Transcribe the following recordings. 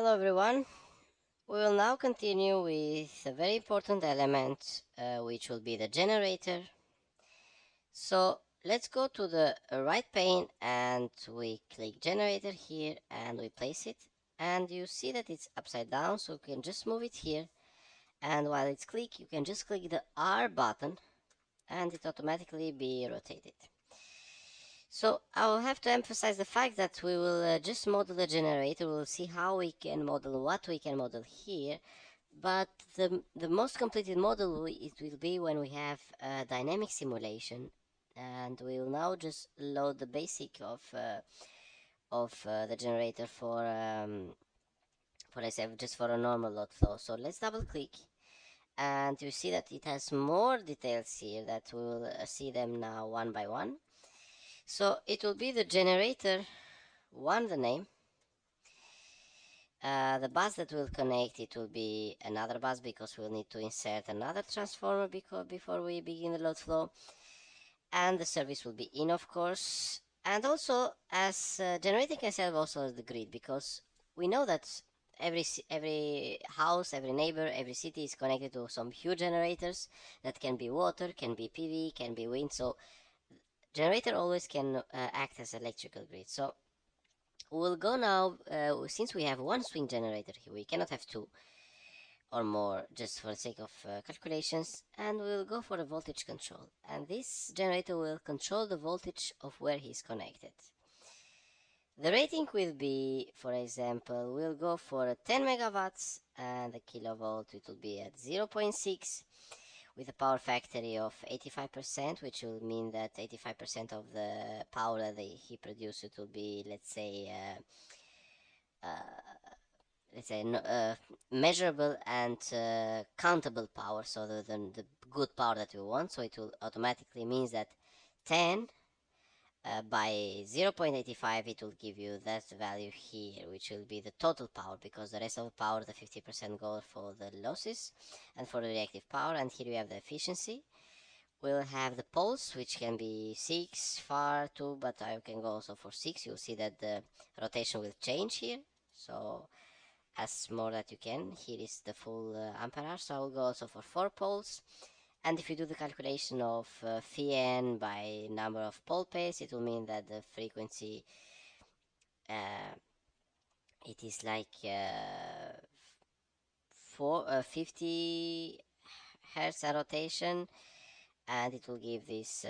Hello everyone. We will now continue with a very important element which will be the generator. So let's go to the right pane and we click generator here and we place it, and you see that it's upside down, so you can just move it here, and while it's clicked you can just click the R button and it automatically be rotated. So I'll have to emphasize the fact that we will just model the generator. We'll see how we can model what we can model here, but the most completed model it will be when we have a dynamic simulation, and we will now just load the basic of the generator for I say just for a normal load flow. So let's double click, and you see that it has more details here that we will see them now one by one. So it will be the generator one, the name. The bus that will connect it will be another bus because we'll need to insert another transformer before we begin the load flow, and the service will be in, of course. And also, as generator can serve also as the grid, because we know that every house, every neighbor, every city is connected to some huge generators that can be water, can be PV, can be wind. So generator always can act as electrical grid. So we'll go now, since we have one swing generator here, we cannot have two or more just for the sake of calculations, and we'll go for the voltage control, and this generator will control the voltage of where he's connected. The rating will be, for example, we'll go for 10 megawatts, and the kilovolt it will be at 0.6 with a power factory of 85%, which will mean that 85% of the power that he produces will be, let's say measurable and countable power, so the good power that we want. So it will automatically means that 10 by 0.85 it will give you that value here, which will be the total power, because the rest of the power, the 50%, goes for the losses and for the reactive power. And here we have the efficiency. We'll have the pulse, which can be 6, far, 2, but I can go also for 6. You'll see that the rotation will change here, so as more that you can. Here is the full amperage, so I will go also for 4 poles. And if you do the calculation of phi n by number of pole pairs, it will mean that the frequency it is like 50 hertz a rotation, and it will give this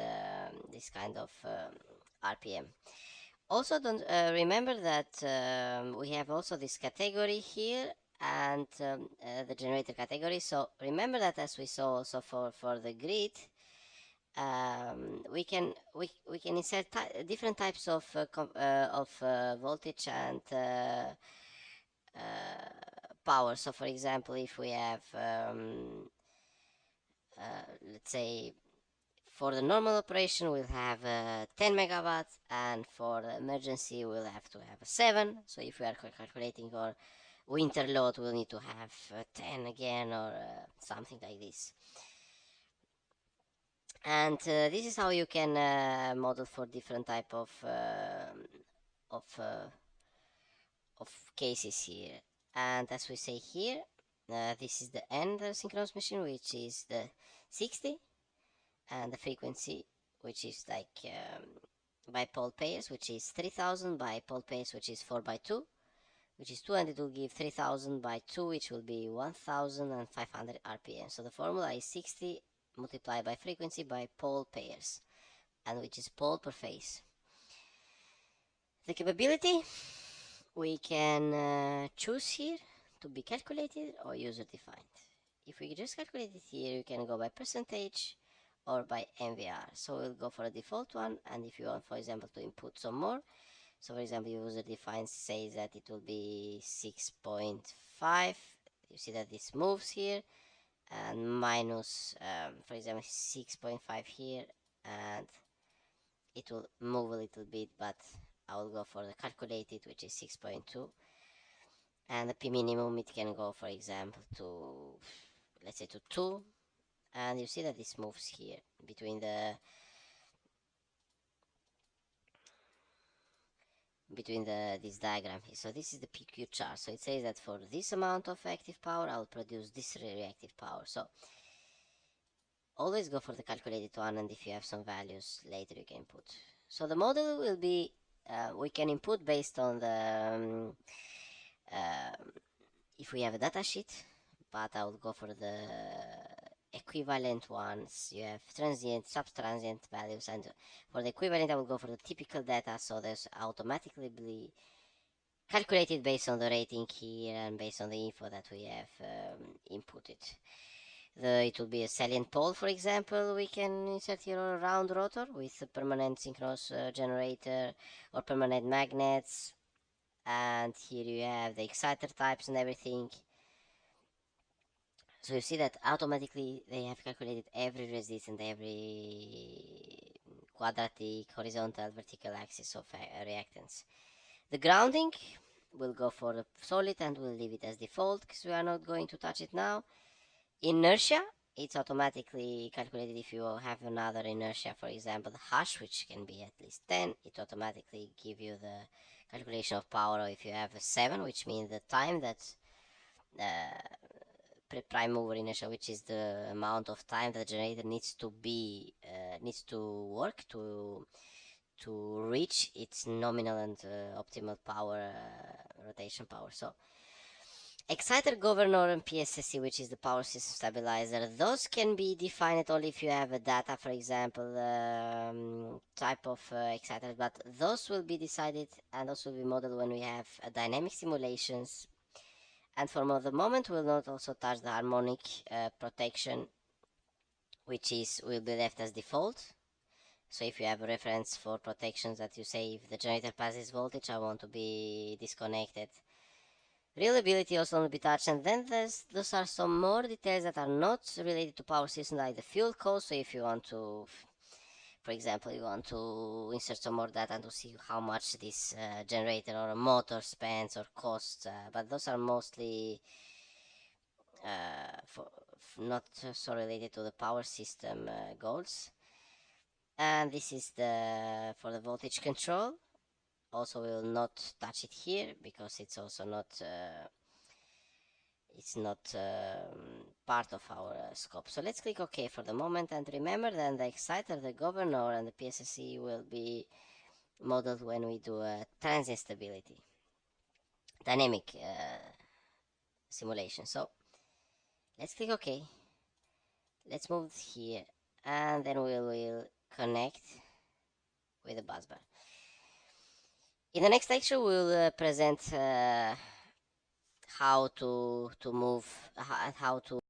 this kind of RPM. Also, don't remember that we have also this category here, and the generator category. So remember that, as we saw also for the grid, we can insert different types of voltage and power. So for example, if we have let's say for the normal operation we'll have 10 megawatts, and for the emergency we'll have to have 7. So if we are calculating our winter load, we'll need to have 10 again, or something like this. And this is how you can model for different type of cases here. And as we say here, this is the end synchronous machine, which is the 60, and the frequency, which is like by pole pairs, which is 3000, by pole pairs, which is 4 by 2, which is 2, and it will give 3000 by 2, which will be 1500 RPM. So the formula is 60 multiplied by frequency by pole pairs, and which is pole per phase. The capability we can choose here to be calculated or user defined. If we just calculate it here, you can go by percentage or by MVR. So we'll go for a default one, and if you want, for example, to input some more, so for example, user defined says that it will be 6.5. You see that this moves here, and minus for example 6.5 here, and it will move a little bit, but I will go for the calculated, which is 6.2. And the P minimum, it can go, for example, to, let's say, to 2, and you see that this moves here between between this diagram here. So this is the PQ chart. So it says that for this amount of active power, I'll produce this reactive power. So always go for the calculated one, and if you have some values later you can put. So the model will be, we can input based on the, if we have a data sheet, but I will go for the equivalent ones. You have transient, sub-transient values, and for the equivalent I will go for the typical data, so there's automatically be calculated based on the rating here and based on the info that we have inputted. It will be a salient pole, for example. We can insert here a round rotor with a permanent synchronous generator or permanent magnets, and here you have the exciter types and everything. So you see that automatically they have calculated every resistance, every quadratic, horizontal, vertical axis of reactance. The grounding will go for the solid, and we'll leave it as default because we are not going to touch it now. Inertia, it's automatically calculated. If you have another inertia, for example the hash, which can be at least 10, it automatically give you the calculation of power. Or if you have a 7, which means the time that prime mover inertia, which is the amount of time that the generator needs to be needs to work to reach its nominal and optimal power, rotation power. So exciter governor and PSSC, which is the power system stabilizer, those can be defined only if you have a data, for example, type of exciter, but those will be decided and those will be modeled when we have dynamic simulations. And for the moment we'll not also touch the harmonic protection, which will be left as default. So if you have a reference for protections that you say if the generator passes voltage, I want to be disconnected. Reliability also will be touched, and then those are some more details that are not related to power system, like the fuel cost. So if you want to, for example, you want to insert some more data to see how much this generator or a motor spends or costs, but those are mostly not so related to the power system goals. And this is the for the voltage control. Also, we will not touch it here because it's also not part of our scope. So let's click OK for the moment, and remember then the exciter, the governor, and the PSSC will be modeled when we do a transient stability dynamic simulation. So let's click OK. Let's move here, and then we will connect with the busbar. In the next lecture, we'll present how to move, how to